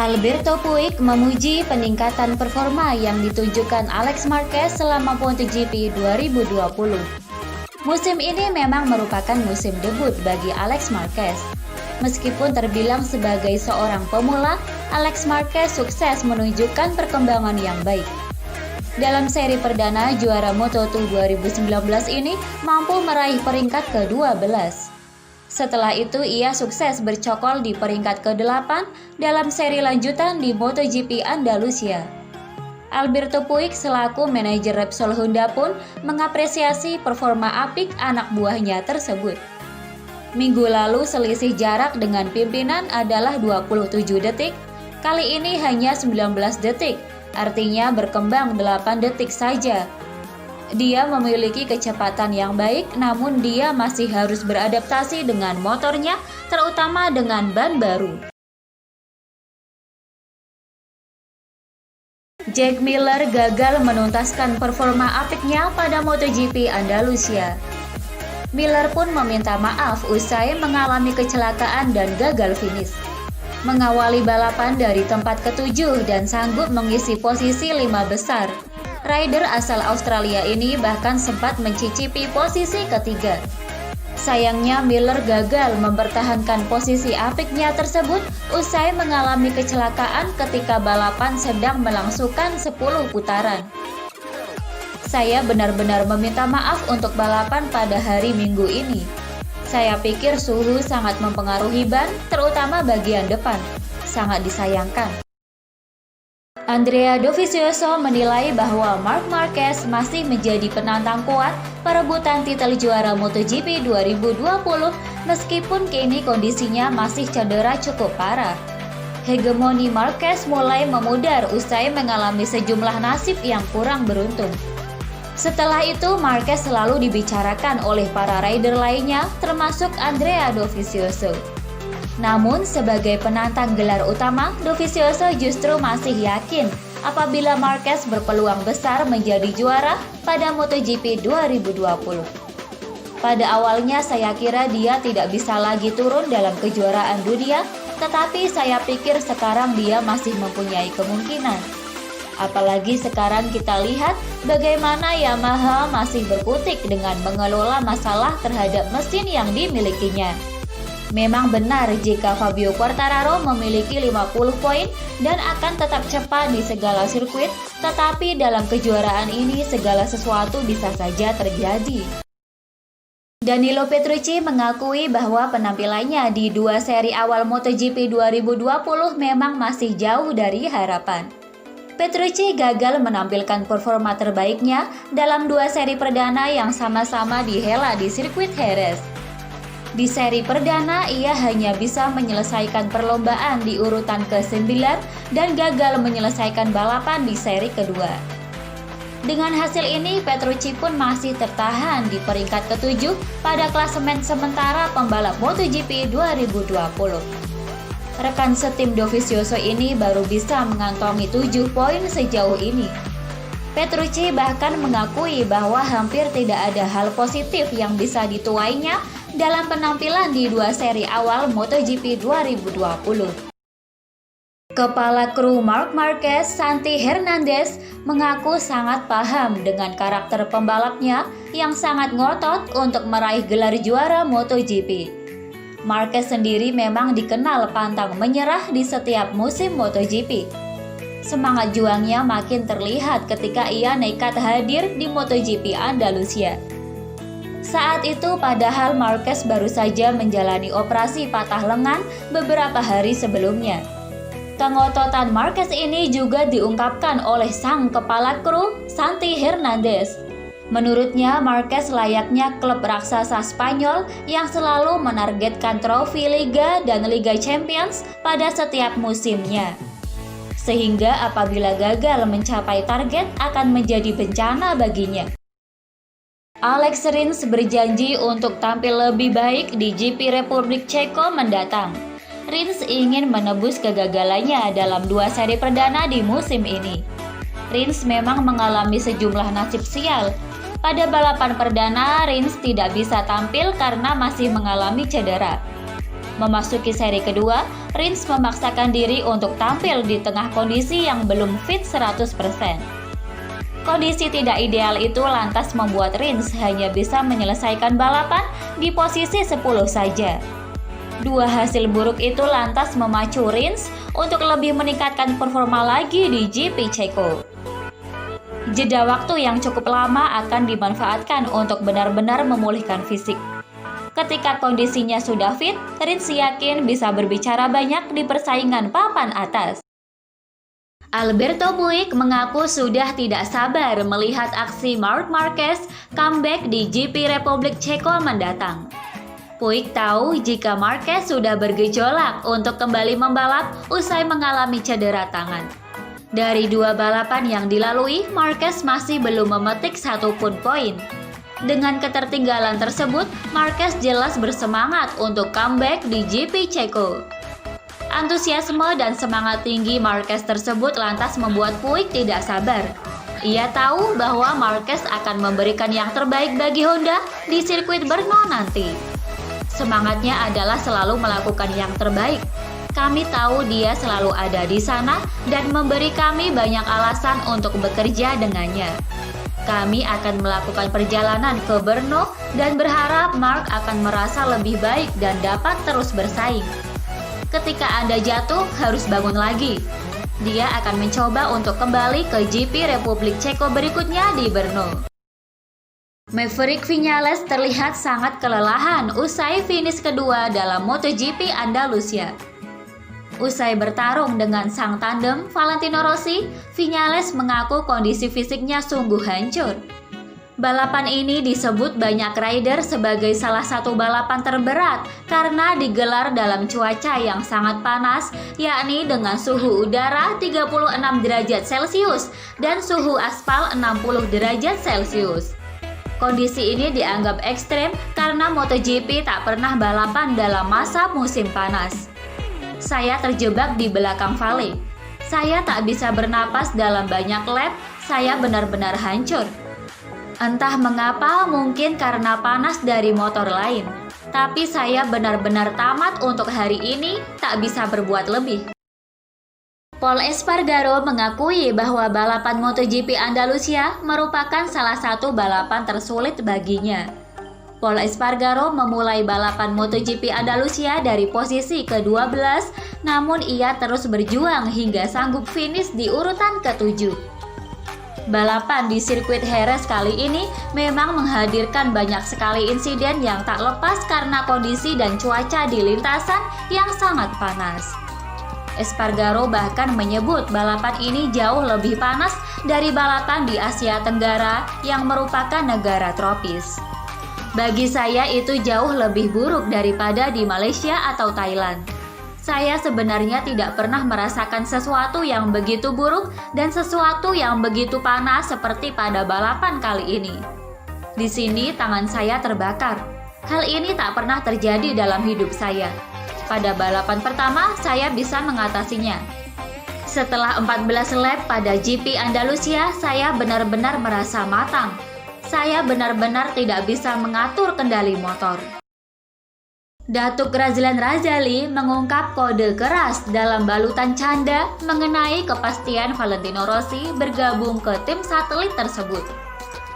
Alberto Puig memuji peningkatan performa yang ditunjukkan Alex Marquez selama MotoGP 2020. Musim ini memang merupakan musim debut bagi Alex Marquez. Meskipun terbilang sebagai seorang pemula, Alex Marquez sukses menunjukkan perkembangan yang baik. Dalam seri perdana, juara Moto2 2019 ini mampu meraih peringkat ke-12. Setelah itu, ia sukses bercokol di peringkat ke-8 dalam seri lanjutan di MotoGP Andalusia. Alberto Puig selaku manajer Repsol Honda pun mengapresiasi performa apik anak buahnya tersebut. Minggu lalu selisih jarak dengan pimpinan adalah 27 detik, kali ini hanya 19 detik, artinya berkembang 8 detik saja. Dia memiliki kecepatan yang baik, namun dia masih harus beradaptasi dengan motornya, terutama dengan ban baru. Jack Miller gagal menuntaskan performa apiknya pada MotoGP Andalusia. Miller pun meminta maaf usai mengalami kecelakaan dan gagal finish. Mengawali balapan dari tempat ke-7 dan sanggup mengisi posisi 5 besar. Rider asal Australia ini bahkan sempat mencicipi posisi ketiga. Sayangnya Miller gagal mempertahankan posisi apiknya tersebut usai mengalami kecelakaan ketika balapan sedang melangsungkan 10 putaran. Saya benar-benar meminta maaf untuk balapan pada hari Minggu ini. Saya pikir suhu sangat mempengaruhi ban, terutama bagian depan. Sangat disayangkan. Andrea Dovizioso menilai bahwa Marc Marquez masih menjadi penantang kuat perebutan titel juara MotoGP 2020 meskipun kini kondisinya masih cedera cukup parah. Hegemoni Marquez mulai memudar usai mengalami sejumlah nasib yang kurang beruntung. Setelah itu, Marquez selalu dibicarakan oleh para rider lainnya, termasuk Andrea Dovizioso. Namun, sebagai penantang gelar utama, Dovizioso justru masih yakin apabila Marquez berpeluang besar menjadi juara pada MotoGP 2020. Pada awalnya saya kira dia tidak bisa lagi turun dalam kejuaraan dunia, tetapi saya pikir sekarang dia masih mempunyai kemungkinan. Apalagi sekarang kita lihat bagaimana Yamaha masih berkutik dengan mengelola masalah terhadap mesin yang dimilikinya. Memang benar jika Fabio Quartararo memiliki 50 poin dan akan tetap cepat di segala sirkuit, tetapi dalam kejuaraan ini segala sesuatu bisa saja terjadi. Danilo Petrucci mengakui bahwa penampilannya di dua seri awal MotoGP 2020 memang masih jauh dari harapan. Petrucci gagal menampilkan performa terbaiknya dalam dua seri perdana yang sama-sama dihela di sirkuit Jerez. Di seri perdana, ia hanya bisa menyelesaikan perlombaan di urutan ke-9 dan gagal menyelesaikan balapan di seri kedua. Dengan hasil ini, Petrucci pun masih tertahan di peringkat ke-7 pada klasemen sementara pembalap MotoGP 2020. Rekan setim Dovizioso ini baru bisa mengantongi 7 poin sejauh ini. Petrucci bahkan mengakui bahwa hampir tidak ada hal positif yang bisa dituainya dalam penampilan di dua seri awal MotoGP 2020. Kepala kru Marc Marquez, Santi Hernandez, mengaku sangat paham dengan karakter pembalapnya yang sangat ngotot untuk meraih gelar juara MotoGP. Marquez sendiri memang dikenal pantang menyerah di setiap musim MotoGP. Semangat juangnya makin terlihat ketika ia nekat hadir di MotoGP Andalusia. Saat itu padahal Marquez baru saja menjalani operasi patah lengan beberapa hari sebelumnya. Kengototan Marquez ini juga diungkapkan oleh sang kepala kru, Santi Hernandez. Menurutnya, Marquez layaknya klub raksasa Spanyol yang selalu menargetkan trofi Liga dan Liga Champions pada setiap musimnya. Sehingga apabila gagal mencapai target akan menjadi bencana baginya. Alex Rins berjanji untuk tampil lebih baik di GP Republik Ceko mendatang. Rins ingin menebus kegagalannya dalam dua seri perdana di musim ini. Rins memang mengalami sejumlah nasib sial. Pada balapan perdana, Rins tidak bisa tampil karena masih mengalami cedera. Memasuki seri kedua, Rins memaksakan diri untuk tampil di tengah kondisi yang belum fit 100%. Kondisi tidak ideal itu lantas membuat Rins hanya bisa menyelesaikan balapan di posisi 10 saja. Dua hasil buruk itu lantas memacu Rins untuk lebih meningkatkan performa lagi di GP Ceko. Jeda waktu yang cukup lama akan dimanfaatkan untuk benar-benar memulihkan fisik. Ketika kondisinya sudah fit, Rins yakin bisa berbicara banyak di persaingan papan atas. Alberto Puig mengaku sudah tidak sabar melihat aksi Marc Marquez comeback di GP Republik Ceko mendatang. Puig tahu jika Marquez sudah bergejolak untuk kembali membalap usai mengalami cedera tangan. Dari dua balapan yang dilalui, Marquez masih belum memetik satupun poin. Dengan ketertinggalan tersebut, Marquez jelas bersemangat untuk comeback di GP Ceko. Antusiasme dan semangat tinggi Marquez tersebut lantas membuat Puig tidak sabar. Ia tahu bahwa Marquez akan memberikan yang terbaik bagi Honda di sirkuit Brno nanti. Semangatnya adalah selalu melakukan yang terbaik. Kami tahu dia selalu ada di sana dan memberi kami banyak alasan untuk bekerja dengannya. Kami akan melakukan perjalanan ke Brno dan berharap Marc akan merasa lebih baik dan dapat terus bersaing. Ketika Anda jatuh, harus bangun lagi. Dia akan mencoba untuk kembali ke GP Republik Ceko berikutnya di Brno. Maverick Viñales terlihat sangat kelelahan usai finish kedua dalam MotoGP Andalusia. Usai bertarung dengan sang tandem Valentino Rossi, Viñales mengaku kondisi fisiknya sungguh hancur. Balapan ini disebut banyak rider sebagai salah satu balapan terberat karena digelar dalam cuaca yang sangat panas, yakni dengan suhu udara 36 derajat Celcius dan suhu aspal 60 derajat Celcius. Kondisi ini dianggap ekstrem karena MotoGP tak pernah balapan dalam masa musim panas. Saya terjebak di belakang Vale. Saya tak bisa bernapas dalam banyak lap, saya benar-benar hancur. Entah mengapa, mungkin karena panas dari motor lain. Tapi saya benar-benar tamat untuk hari ini, tak bisa berbuat lebih. Pol Espargaro mengakui bahwa balapan MotoGP Andalusia merupakan salah satu balapan tersulit baginya. Pol Espargaro memulai balapan MotoGP Andalusia dari posisi ke-12, namun ia terus berjuang hingga sanggup finish di urutan ke-7. Balapan di sirkuit Jerez kali ini memang menghadirkan banyak sekali insiden yang tak lepas karena kondisi dan cuaca di lintasan yang sangat panas. Espargaro bahkan menyebut balapan ini jauh lebih panas dari balapan di Asia Tenggara yang merupakan negara tropis. Bagi saya itu jauh lebih buruk daripada di Malaysia atau Thailand. Saya sebenarnya tidak pernah merasakan sesuatu yang begitu buruk dan sesuatu yang begitu panas seperti pada balapan kali ini. Di sini tangan saya terbakar. Hal ini tak pernah terjadi dalam hidup saya. Pada balapan pertama, saya bisa mengatasinya. Setelah 14 lap pada GP Andalusia, saya benar-benar merasa matang. Saya benar-benar tidak bisa mengatur kendali motor. Datuk Razlan Razali mengungkap kode keras dalam balutan canda mengenai kepastian Valentino Rossi bergabung ke tim satelit tersebut.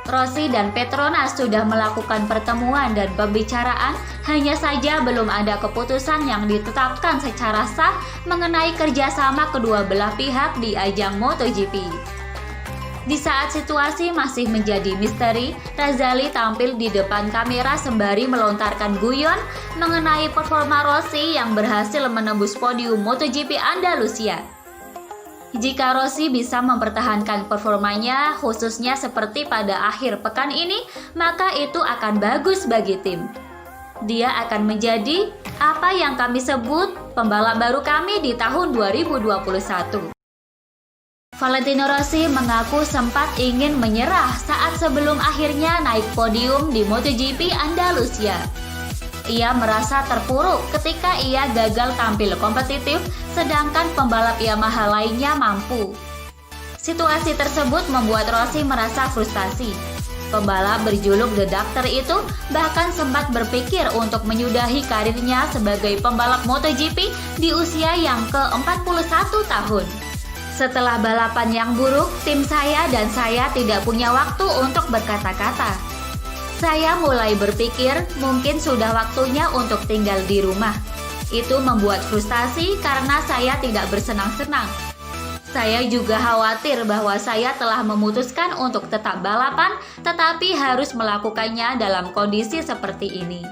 Rossi dan Petronas sudah melakukan pertemuan dan pembicaraan, hanya saja belum ada keputusan yang ditetapkan secara sah mengenai kerjasama kedua belah pihak di ajang MotoGP. Di saat situasi masih menjadi misteri, Razali tampil di depan kamera sembari melontarkan guyon mengenai performa Rossi yang berhasil menembus podium MotoGP Andalusia. Jika Rossi bisa mempertahankan performanya, khususnya seperti pada akhir pekan ini, maka itu akan bagus bagi tim. Dia akan menjadi apa yang kami sebut pembalap baru kami di tahun 2021. Valentino Rossi mengaku sempat ingin menyerah saat sebelum akhirnya naik podium di MotoGP Andalusia. Ia merasa terpuruk ketika ia gagal tampil kompetitif, sedangkan pembalap Yamaha lainnya mampu. Situasi tersebut membuat Rossi merasa frustasi. Pembalap berjuluk The Doctor itu bahkan sempat berpikir untuk menyudahi karirnya sebagai pembalap MotoGP di usia yang ke-41 tahun. Setelah balapan yang buruk, tim saya dan saya tidak punya waktu untuk berkata-kata. Saya mulai berpikir mungkin sudah waktunya untuk tinggal di rumah. Itu membuat frustasi karena saya tidak bersenang-senang. Saya juga khawatir bahwa saya telah memutuskan untuk tetap balapan, tetapi harus melakukannya dalam kondisi seperti ini.